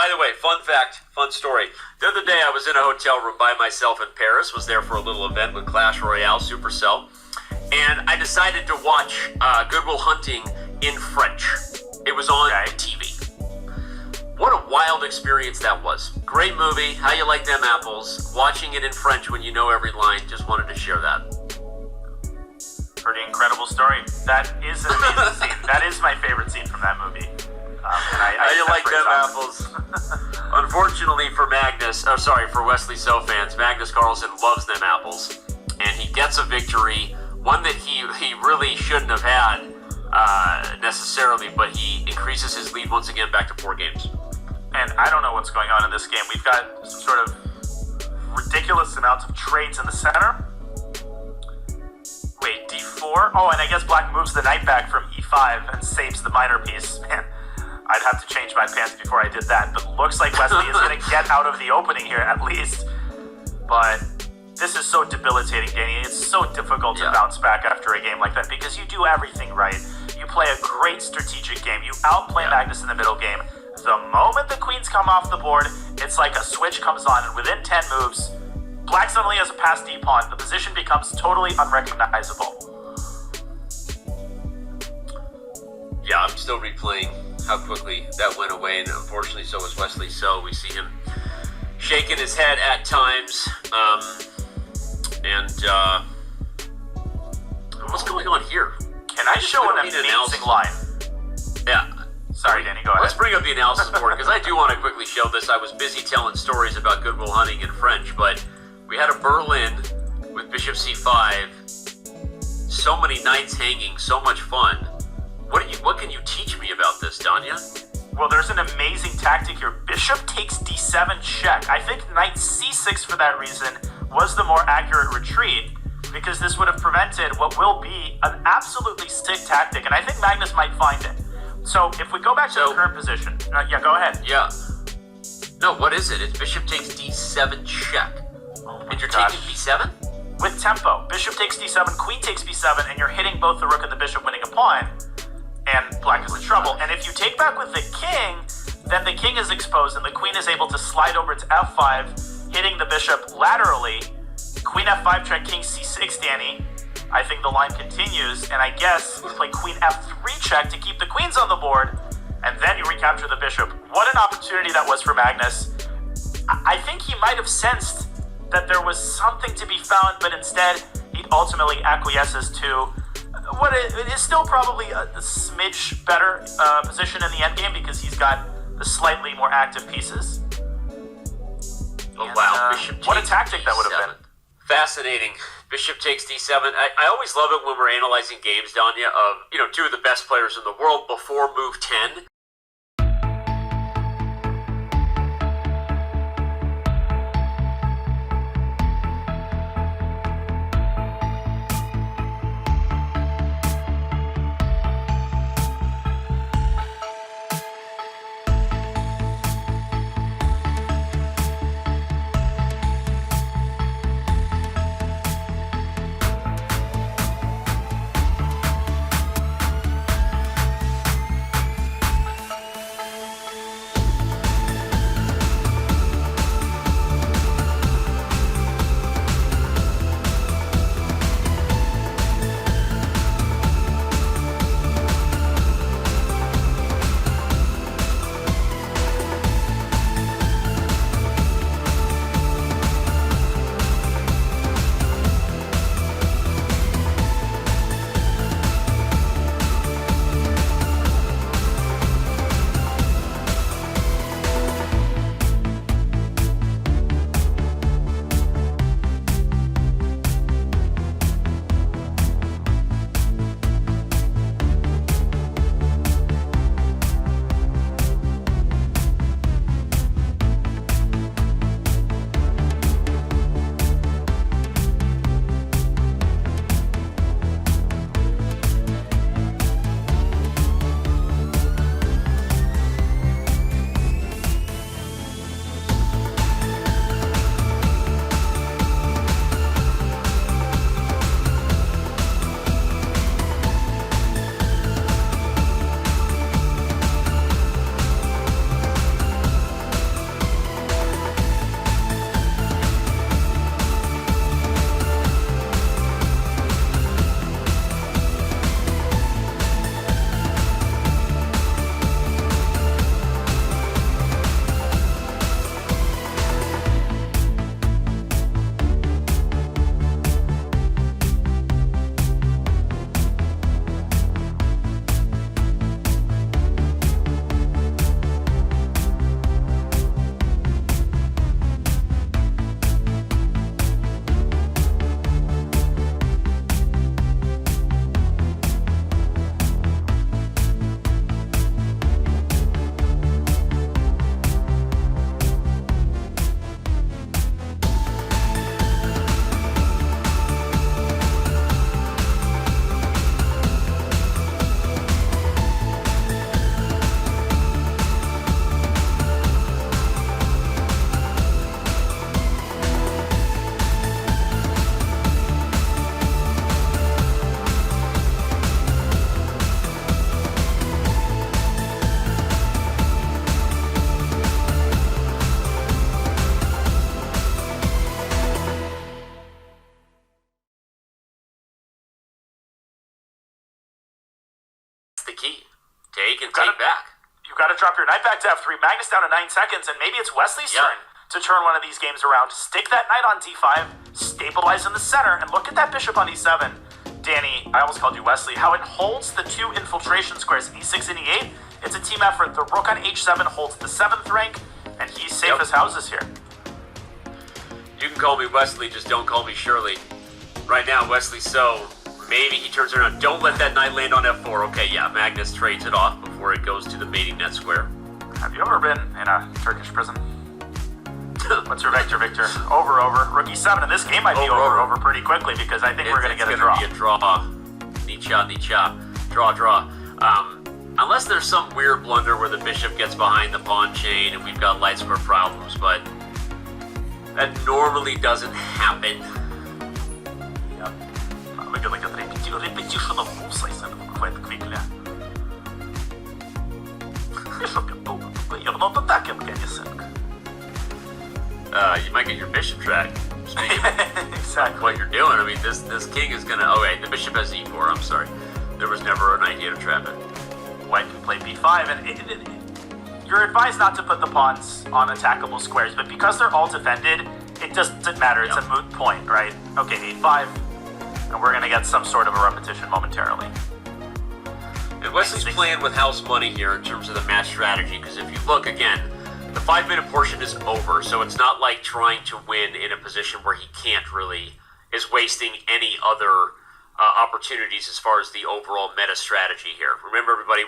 By the way, fun fact, fun story. The other day I was in a hotel room by myself in Paris, was there for a little event with Clash Royale Supercell, and I decided to watch Good Will Hunting in French. It was on TV. What a wild experience that was. Great movie, how you like them apples, watching it in French when you know every line, just wanted to share that. Pretty incredible story. That is an amazing scene. That is my favorite scene from that movie. How you like them apples? Unfortunately for for Wesley So fans, Magnus Carlsen loves them apples, and he gets a victory, one that he really shouldn't have had necessarily, but he increases his lead once again back to 4 games. And I don't know what's going on in this game. We've got some sort of ridiculous amounts of trades in the center. Wait, D4? Oh, and I guess Black moves the knight back from E5 and saves the minor piece. Man, I'd have to change my pants before I did that, but looks like Wesley is going to get out of the opening here at least. But this is so debilitating, Danny. It's so difficult to bounce back after a game like that because you do everything right. You play a great strategic game. You outplay Magnus in the middle game. The moment the queens come off the board, it's like a switch comes on, and within 10 moves, Black suddenly has a pass D pawn. The position becomes totally unrecognizable. Yeah, I'm still replaying how quickly that went away, and unfortunately so was Wesley So. We see him shaking his head at times. What's going on here? Can I show an amazing line? Yeah. Sorry, Danny, go ahead. Let's bring up the analysis board, because I do want to quickly show this. I was busy telling stories about Good Will Hunting in French, but we had a Berlin with Bishop C5. So many knights hanging, so much fun. What can you teach me about this, Danya? Well, there's an amazing tactic here. Bishop takes D7 check. I think Knight C6 for that reason was the more accurate retreat, because this would have prevented what will be an absolutely sick tactic, and I think Magnus might find it. So if we go back to the current position, go ahead. Yeah. No, what is it? It's Bishop takes D7 check. And you're taking B7? With tempo. Bishop takes D7, Queen takes B7, and you're hitting both the Rook and the Bishop, winning a pawn. And Black is in trouble. And if you take back with the King, then the King is exposed, and the Queen is able to slide over to F5, hitting the Bishop laterally. Queen F5 check, King C6, Danny. I think the line continues, and I guess you play Queen F3 check to keep the queens on the board, and then you recapture the bishop. What an opportunity that was for Magnus. I think he might have sensed that there was something to be found, but instead he ultimately acquiesces to what it is still probably a smidge better position in the endgame, because he's got the slightly more active pieces. Oh, wow. Bishop what a tactic that would have been. Fascinating. Bishop takes D7. I always love it when we're analyzing games, Danya, of, 2 of the best players in the world before move 10. the key. Take and Gotta- take back. You've got to drop your knight back to F3. Magnus down to 9 seconds, and maybe it's Wesley's Yep. turn to turn one of these games around. Stick that knight on D5, stabilize in the center, and look at that bishop on E7. Danny, I almost called you Wesley. How it holds the 2 infiltration squares, E6 and E8. It's a team effort. The rook on H7 holds the 7th rank, and he's safe as houses here. You can call me Wesley, just don't call me Shirley. Right now, Wesley, so maybe he turns around. Don't let that knight land on F4. Okay, yeah, Magnus trades it off before it goes to the mating net square. Have you ever been in a Turkish prison? What's your vector, Victor? Over. Rook E7, and this game might be over pretty quickly because I think we're going to get a draw. It's going to be a draw. Nicha. Draw. Unless there's some weird blunder where the bishop gets behind the pawn chain and we've got light square problems, but that normally doesn't happen. We can look at the repetition of moves, I said, quite quickly. Bishop, you're not attacking, can you think? You might get your bishop tracked. Speaking Exactly. of what you're doing, I mean, this king is gonna. Oh wait, the bishop has e4. I'm sorry, there was never an idea to trap it. White can play b5, and you're advised not to put the pawns on attackable squares, but because they're all defended, it doesn't matter. It's a moot point, right? Okay, a5, and we're gonna get some sort of a repetition momentarily. And Wesley's playing with house money here in terms of the match strategy, because if you look again, the 5-minute portion is over, so it's not like trying to win in a position where he is wasting any other opportunities as far as the overall meta strategy here. Remember, everybody,